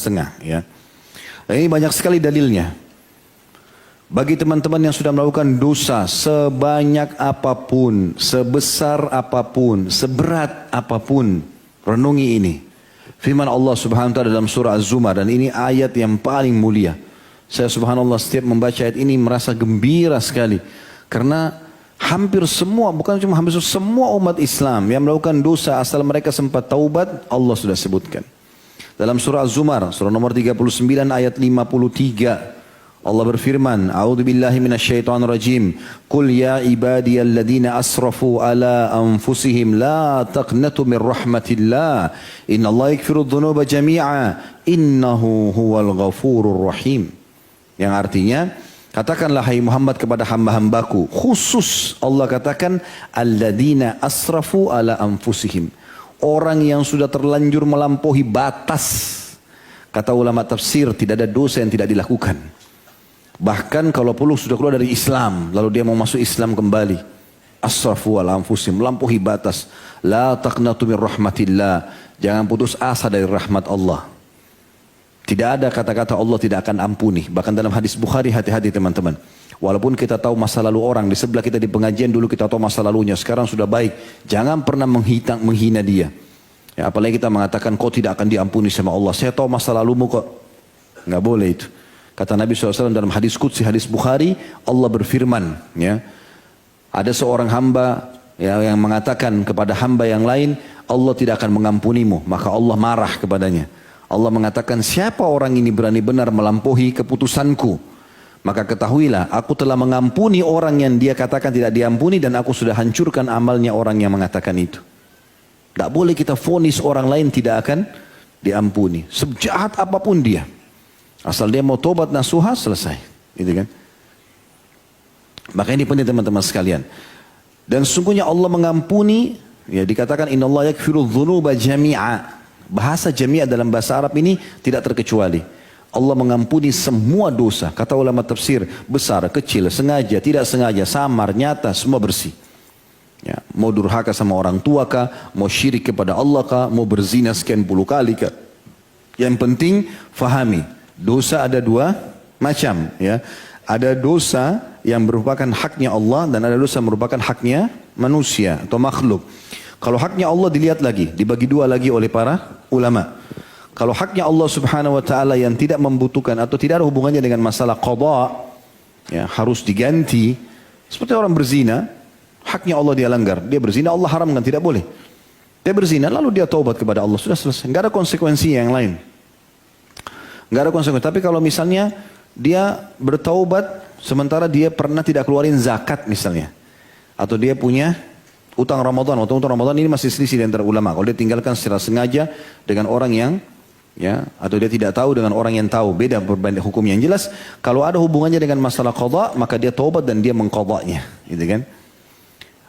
setengah ya. Dan ini banyak sekali dalilnya. Bagi teman-teman yang sudah melakukan dosa sebanyak apapun, sebesar apapun, seberat apapun, renungi ini. Firman Allah Subhanahu wa taala dalam surah Az-Zumar, dan ini ayat yang paling mulia. Saya subhanallah setiap membaca ayat ini merasa gembira sekali. Karena hampir semua, bukan cuma hampir semua umat Islam yang melakukan dosa asal mereka sempat taubat, Allah sudah sebutkan. Dalam surah Az-Zumar, surah nomor 39 ayat 53. Allah berfirman, A'udzubillahi minasyaitonirrajim. Qul ya ibadiyalladzina asrafu ala anfusihim la taqnatu min rahmatillah. Innallaha yaghfirudz dzunuba jami'a. Innahu huwal ghafurur rahim. Yang artinya, katakanlah hai Muhammad kepada hamba-hambaku, khusus Allah katakan alladzina asrafu ala anfusihim. Orang yang sudah terlanjur melampaui batas. Kata ulama tafsir, tidak ada dosa yang tidak dilakukan. Bahkan kalau perlu sudah keluar dari Islam, lalu dia mau masuk Islam kembali. Asrafu ala anfusihim, melampaui batas. La taqnatu min rahmatillah. Jangan putus asa dari rahmat Allah. Tidak ada kata-kata Allah tidak akan ampuni. Bahkan dalam hadis Bukhari, hati-hati teman-teman. Walaupun kita tahu masa lalu orang, di sebelah kita di pengajian dulu kita tahu masa lalunya, sekarang sudah baik. Jangan pernah menghina dia. Ya, apalagi kita mengatakan kau tidak akan diampuni sama Allah. Saya tahu masa lalumu kok. Nggak boleh itu. Kata Nabi SAW dalam hadis Qudsi, hadis Bukhari, Allah berfirman, ya, ada seorang hamba ya, yang mengatakan kepada hamba yang lain, Allah tidak akan mengampunimu, maka Allah marah kepadanya. Allah mengatakan, siapa orang ini berani benar melampaui keputusanku? Maka ketahuilah, aku telah mengampuni orang yang dia katakan tidak diampuni, dan aku sudah hancurkan amalnya orang yang mengatakan itu. Tidak boleh kita vonis orang lain tidak akan diampuni, sejahat apapun dia. Asal dia mau tobat nasuha, selesai. Gitu kan? Maka ini penting teman-teman sekalian. Dan sesungguhnya Allah mengampuni, ya dikatakan innallaha yaghfirudz dzunuba jami'a. Bahasa jami'a dalam bahasa Arab ini tidak terkecuali. Allah mengampuni semua dosa. Kata ulama tafsir, besar, kecil, sengaja, tidak sengaja, samar, nyata, semua bersih. Ya, mau durhaka sama orang tua kah, mau syirik kepada Allah kah, mau berzina sekian puluh kali kah. Yang penting fahami. Dosa ada dua macam, ya. Ada dosa yang merupakan haknya Allah dan ada dosa yang merupakan haknya manusia atau makhluk. Kalau haknya Allah dilihat lagi, dibagi dua lagi oleh para ulama. Kalau haknya Allah Subhanahu wa taala yang tidak membutuhkan atau tidak ada hubungannya dengan masalah qada, ya, harus diganti. Seperti orang berzina, haknya Allah dia langgar. Dia berzina, Allah haramkan, tidak boleh. Dia berzina lalu dia taubat kepada Allah, sudah selesai. Enggak ada konsekuensi yang lain. Nggak ada konsekuensi. Tapi kalau misalnya dia bertaubat sementara dia pernah tidak keluarin zakat misalnya, atau dia punya utang Ramadan, utang Ramadan ini masih selisih di antara ulama. Kalau dia tinggalkan secara sengaja dengan orang yang, ya, atau dia tidak tahu dengan orang yang tahu, beda berbanding hukum yang jelas. Kalau ada hubungannya dengan masalah qada, maka dia taubat dan dia mengqadanya, gitu kan?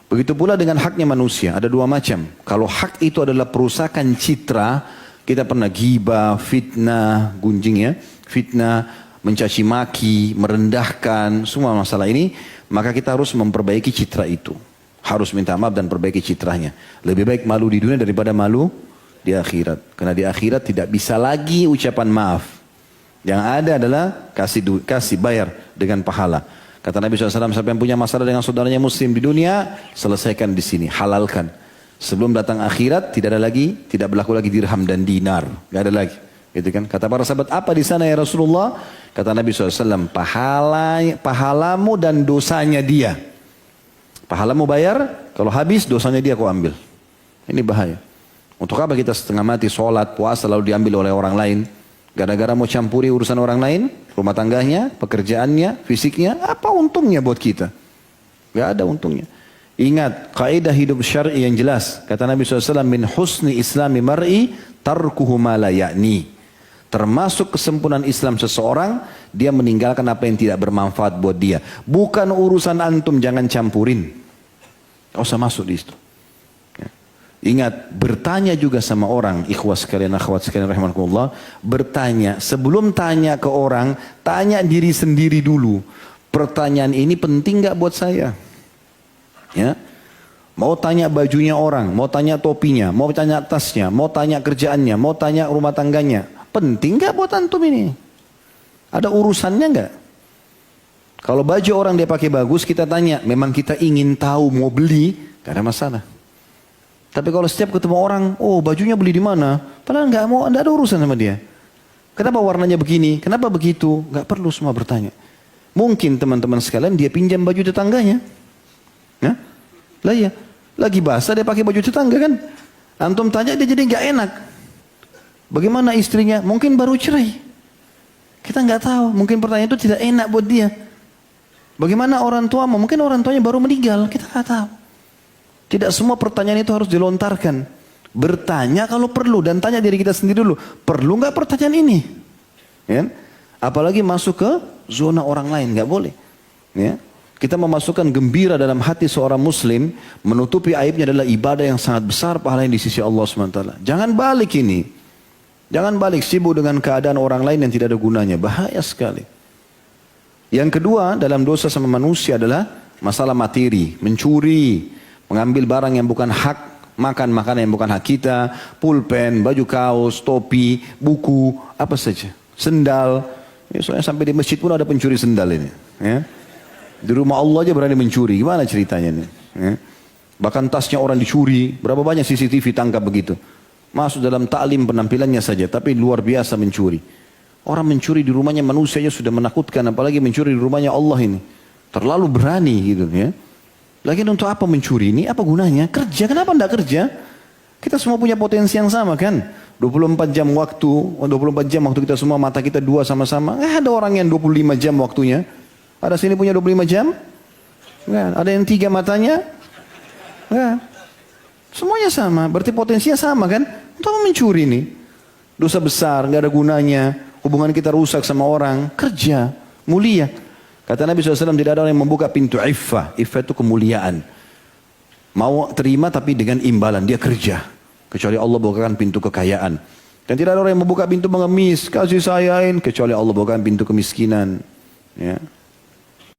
Begitu pula dengan haknya manusia, ada dua macam. Kalau hak itu adalah perusakan citra, kita pernah ghibah, fitnah, gunjing ya, fitnah, mencaci maki, merendahkan, semua masalah ini, maka kita harus memperbaiki citra itu. Harus minta maaf dan perbaiki citranya. Lebih baik malu di dunia daripada malu di akhirat. Karena di akhirat tidak bisa lagi ucapan maaf. Yang ada adalah kasih bayar dengan pahala. Kata Nabi SAW, siapa yang punya masalah dengan saudaranya muslim di dunia, selesaikan di sini, halalkan. Sebelum datang akhirat tidak ada lagi, tidak berlaku lagi dirham dan dinar, nggak ada lagi, gitu kan? Kata para sahabat, apa di sana ya Rasulullah? Kata Nabi SAW, pahalamu dan dosanya dia. Pahalamu bayar, kalau habis dosanya dia kau ambil. Ini bahaya. Untuk apa kita setengah mati sholat, puasa lalu diambil oleh orang lain? Gara-gara mau campuri urusan orang lain, rumah tangganya, pekerjaannya, fisiknya, apa untungnya buat kita? Nggak ada untungnya. Ingat, kaidah hidup syar'i yang jelas. Kata Nabi SAW, min husni islami mar'i tarkuhu ma la ya'ni. Termasuk kesempurnaan Islam seseorang, dia meninggalkan apa yang tidak bermanfaat buat dia. Bukan urusan antum, jangan campurin. Gak usah masuk di situ. Ya. Ingat, bertanya juga sama orang, ikhwas sekalian, akhwat sekalian, rahimakumullah. Bertanya, sebelum tanya ke orang, tanya diri sendiri dulu. Pertanyaan ini penting gak buat saya? Ya, mau tanya bajunya orang, mau tanya topinya, mau tanya tasnya, mau tanya kerjaannya, mau tanya rumah tangganya. Penting nggak buat antum ini? Ada urusannya nggak? Kalau baju orang dia pakai bagus, kita tanya, memang kita ingin tahu mau beli, gak ada masalah. Tapi kalau setiap ketemu orang, oh bajunya beli di mana? Padahal nggak ada urusan sama dia. Kenapa warnanya begini? Kenapa begitu? Nggak perlu semua bertanya. Mungkin teman-teman sekalian dia pinjam baju tetangganya. Ya? Lah iya, lagi basah dia pakai baju tetangga kan? Antum tanya dia jadi nggak enak. Bagaimana istrinya? Mungkin baru cerai. Kita nggak tahu. Mungkin pertanyaan itu tidak enak buat dia. Bagaimana orang tua? Mungkin orang tuanya baru meninggal. Kita nggak tahu. Tidak semua pertanyaan itu harus dilontarkan. Bertanya kalau perlu dan tanya diri kita sendiri dulu. Perlu nggak pertanyaan ini? Ya? Apalagi masuk ke zona orang lain, nggak boleh. Ya? Kita memasukkan gembira dalam hati seorang muslim, menutupi aibnya adalah ibadah yang sangat besar pahalanya di sisi Allah SWT. Jangan balik ini. Jangan balik sibuk dengan keadaan orang lain yang tidak ada gunanya. Bahaya sekali. Yang kedua dalam dosa sama manusia adalah masalah materi, mencuri, mengambil barang yang bukan hak, makan makanan yang bukan hak kita, pulpen, baju kaos, topi, buku, apa saja, sendal. Ya, soalnya sampai di masjid pun ada pencuri sendal ini. Ya. Di rumah Allah aja berani mencuri, gimana ceritanya ini? Ya. Bahkan tasnya orang dicuri, berapa banyak CCTV tangkap begitu. Masuk dalam taklim penampilannya saja, tapi luar biasa mencuri. Orang mencuri di rumahnya manusia aja sudah menakutkan, apalagi mencuri di rumahnya Allah ini. Terlalu berani gitu ya. Lagian untuk apa mencuri ini? Apa gunanya? Kerja, kenapa tidak kerja? Kita semua punya potensi yang sama kan? 24 jam waktu, 24 jam waktu kita semua, mata kita dua sama-sama. Ada orang yang 25 jam waktunya. Ada sini punya 25 jam? Nggak. Ada yang 3 matanya? Nggak. Semuanya sama, berarti potensinya sama kan? Untuk apa mencuri ini? Dosa besar, nggak ada gunanya. Hubungan kita rusak sama orang, kerja, mulia. Kata Nabi SAW, tidak ada orang yang membuka pintu iffah. Iffah itu kemuliaan. Mau terima tapi dengan imbalan, dia kerja. Kecuali Allah bukakan pintu kekayaan. Dan tidak ada orang yang membuka pintu mengemis, kasih sayain, kecuali Allah bukakan pintu kemiskinan. Ya.